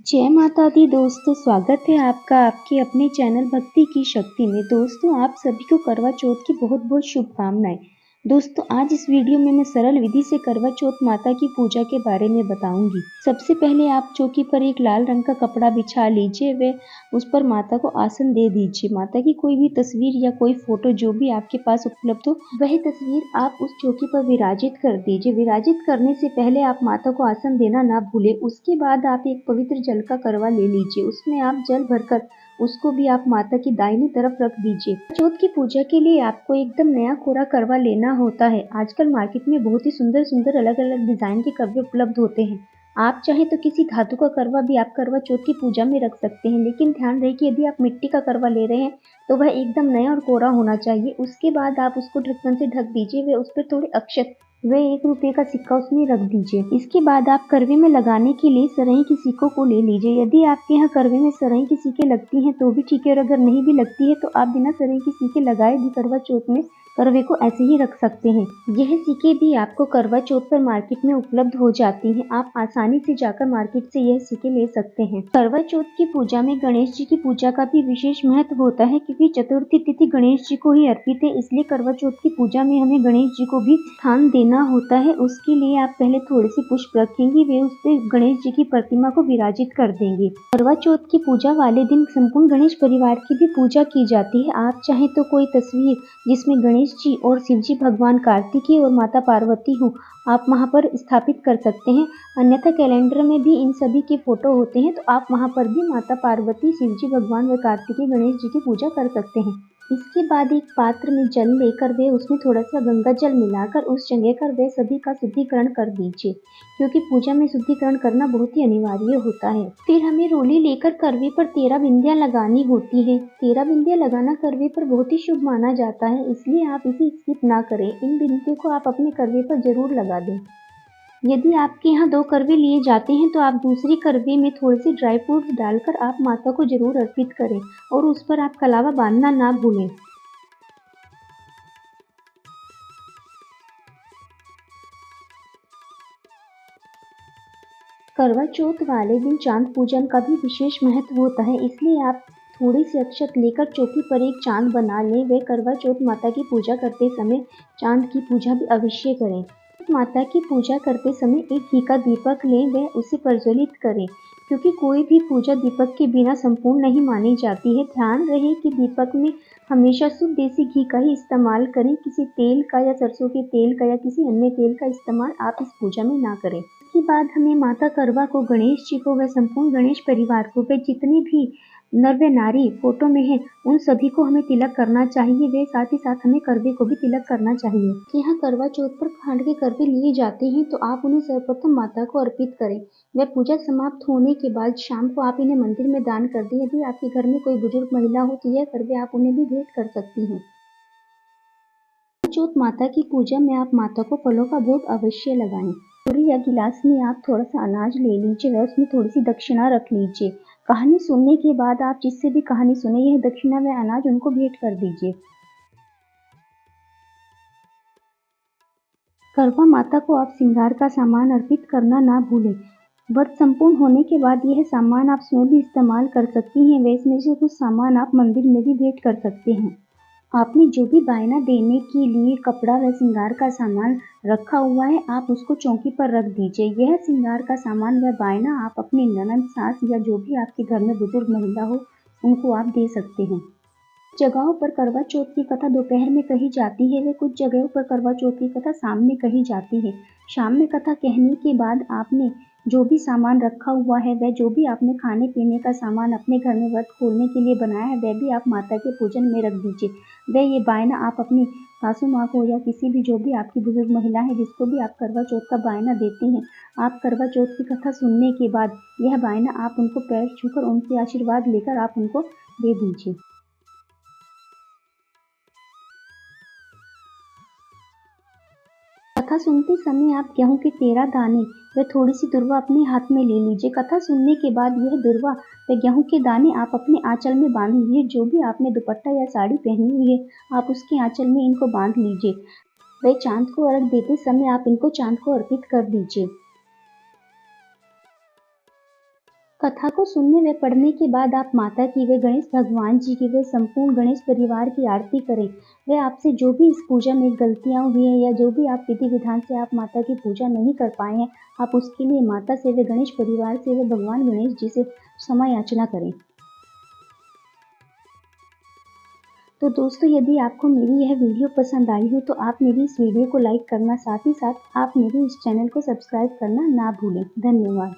जय माता दी दोस्तों, स्वागत है आपका आपके अपने चैनल भक्ति की शक्ति में। दोस्तों, आप सभी को करवा चौथ की बहुत बहुत शुभकामनाएं। दोस्तों, आज इस वीडियो में मैं सरल विधि से करवा चौथ माता की पूजा के बारे में बताऊंगी। सबसे पहले आप चौकी पर एक लाल रंग का कपड़ा बिछा लीजिए व उस पर माता को आसन दे दीजिए। माता की कोई भी तस्वीर या कोई फोटो जो भी आपके पास उपलब्ध हो वह तस्वीर आप उस चौकी पर विराजित कर दीजिए। विराजित करने से पहले आप माता को आसन देना ना भूलें। उसके बाद आप एक पवित्र जल का करवा ले लीजिए। उसमें आप जल भरकर उसको भी आप माता की दाहिनी तरफ रख दीजिए। चौथ की पूजा के लिए आपको एकदम नया कोरा करवा लेना होता है। आजकल मार्केट में बहुत ही सुंदर सुंदर अलग अलग डिजाइन के करवे उपलब्ध होते हैं। आप चाहे तो किसी धातु का करवा भी आप करवा चौथ की पूजा में रख सकते हैं, लेकिन ध्यान रहे कि यदि आप मिट्टी का करवा ले रहे हैं तो वह एकदम नया और कोरा होना चाहिए। उसके बाद आप उसको ढक्कन से ढक दीजिए व उस पर थोड़े अक्षत व 1 रुपये का सिक्का उसमें रख दीजिए। इसके बाद आप करवे में लगाने के लिए सरई की सिक्कों को ले लीजिए। यदि आपके यहाँ करवे में सरई की सिक्के लगती हैं तो भी ठीक है, और अगर नहीं भी लगती है तो आप बिना सरई की सिक्के लगाए भी करवा चौथ में करवे को ऐसे ही रख सकते हैं। यह सिक्के भी आपको करवा चौथ पर मार्केट में उपलब्ध हो जाती हैं। आप आसानी से जाकर मार्केट से यह सिक्के ले सकते हैं। करवा चौथ की पूजा में गणेश जी की पूजा का भी विशेष महत्व होता है, क्योंकि चतुर्थी तिथि गणेश जी को ही अर्पित है। इसलिए करवा चौथ की पूजा में हमें गणेश जी को भी स्थान देना होता है। उसके लिए आप पहले थोड़े से पुष्प रखेंगे वे उस पर गणेश जी की प्रतिमा को विराजित कर देंगे। करवा चौथ की पूजा वाले दिन संपूर्ण गणेश परिवार की भी पूजा की जाती है। आप चाहे तो कोई तस्वीर जिसमें गणेश जी और शिव जी भगवान कार्तिकेय और माता पार्वती हो आप वहां पर स्थापित कर सकते हैं। अन्यथा कैलेंडर में भी इन सभी के फोटो होते हैं, तो आप वहां पर भी माता पार्वती, शिव जी भगवान व कार्तिकेय गणेश जी की पूजा कर सकते हैं। इसके बाद एक पात्र में जल लेकर वे उसमें थोड़ा सा गंगा जल मिलाकर उस जगह पर वे सभी का शुद्धिकरण कर दीजिए, क्योंकि पूजा में शुद्धिकरण करना बहुत ही अनिवार्य होता है। फिर हमें रोली लेकर करवे पर 13 बिंदियां लगानी होती है। 13 बिंदियां लगाना करवे पर बहुत ही शुभ माना जाता है, इसलिए आप इसे स्किप ना करें। इन बिंदियों को आप अपने करवे पर जरूर लगा दें। यदि आपके यहाँ 2 करवे लिए जाते हैं तो आप दूसरे करवे में थोड़े से ड्राई फ्रूट्स डालकर आप माता को जरूर अर्पित करें और उस पर आप कलावा बांधना ना भूलें। करवा चौथ वाले दिन चांद पूजन का भी विशेष महत्व होता है, इसलिए आप थोड़ी सी अक्षत लेकर चौकी पर एक चांद बना लें व करवा चौथ माता की पूजा करते समय चांद की पूजा भी अवश्य करें। माता की पूजा करते समय एक घी का दीपक लें व उसे प्रज्वलित करें, क्योंकि कोई भी पूजा दीपक के बिना संपूर्ण नहीं मानी जाती है। ध्यान रहे कि दीपक में हमेशा शुद्ध देसी घी का ही इस्तेमाल करें। किसी तेल का या सरसों के तेल का या किसी अन्य तेल का इस्तेमाल आप इस पूजा में ना करें। इसके बाद हमें माता करवा को, गणेश जी को व संपूर्ण गणेश परिवार को व जितने भी नर व नारी फोटो में है उन सभी को हमें तिलक करना चाहिए व साथ ही साथ हमें करवे को भी तिलक करना चाहिए। यहाँ करवा चौथ पर खांड के करवे लिए जाते हैं तो आप उन्हें सर्वप्रथम माता को अर्पित करें। वह पूजा समाप्त होने के बाद शाम को आप इन्हें मंदिर में दान कर दें। यदि आपके घर में कोई बुजुर्ग महिला हो तो यह करवे आप उन्हें भी भेंट कर सकती हैं। चौथ माता की पूजा में आप माता को फलों का भोग अवश्य लगाएं। कटोरी या गिलास में आप थोड़ा सा अनाज ले लीजिए व उसमें थोड़ी सी दक्षिणा रख लीजिए। कहानी सुनने के बाद आप जिससे भी कहानी सुने यह दक्षिणा व अनाज उनको भेंट कर दीजिए। करवा माता को आप श्रृंगार का सामान अर्पित करना ना भूलें। व्रत संपूर्ण होने के बाद यह सामान आप स्वयं भी इस्तेमाल कर सकती हैं व इसमें से कुछ सामान आप मंदिर में भी भेंट कर सकते हैं। आपने जो भी बायना देने के लिए कपड़ा व श्रृंगार का सामान रखा हुआ है आप उसको चौकी पर रख दीजिए। यह श्रृंगार का सामान व बायना आप अपनी ननद, सास या जो भी आपके घर में बुजुर्ग महिला हो उनको आप दे सकते हैं। जगहों पर करवा चौथ की कथा दोपहर में कही जाती है व कुछ जगहों पर करवा चौथ की कथा शाम में कही जाती है। शाम में कथा कहने के बाद आपने जो भी सामान रखा हुआ है व जो भी आपने खाने पीने का सामान अपने घर में व्रत खोलने के लिए बनाया है वह भी आप माता के पूजन में रख दीजिए। व ये बायना आप अपनी सासू माँ को या किसी भी जो भी आपकी बुजुर्ग महिला है जिसको भी आप करवा चौथ का बायना देती हैं, आप करवा चौथ की कथा सुनने के बाद यह बायना आप उनको पैर छूकर उनसे आशीर्वाद लेकर आप उनको दे दीजिए। कथा सुनते समय आप गेहूं के 13 दाने व थोड़ी सी दुर्वा अपने हाथ में ले लीजिए। कथा सुनने के बाद यह दुर्वा व गेहूं के दाने आप अपने आंचल में बांध लीजिए। जो भी आपने दुपट्टा या साड़ी पहनी हुई है आप उसके आंचल में इनको बांध लीजिए। व चांद को अर्घ देते समय आप इनको चांद को अर्पित कर दीजिए। कथा को सुनने व पढ़ने के बाद आप माता की व गणेश भगवान जी की व संपूर्ण गणेश परिवार की आरती करें। व आपसे जो भी इस पूजा में गलतियाँ हुई हैं या जो भी आप विधि विधान से आप माता की पूजा नहीं कर पाए हैं, आप उसके लिए माता से व गणेश परिवार से व भगवान गणेश जी से क्षमा याचना करें। तो दोस्तों, यदि आपको मेरी यह वीडियो पसंद आई हो तो आप मेरी इस वीडियो को लाइक करना, साथ ही साथ आप मेरे इस चैनल को सब्सक्राइब करना ना भूलें। धन्यवाद।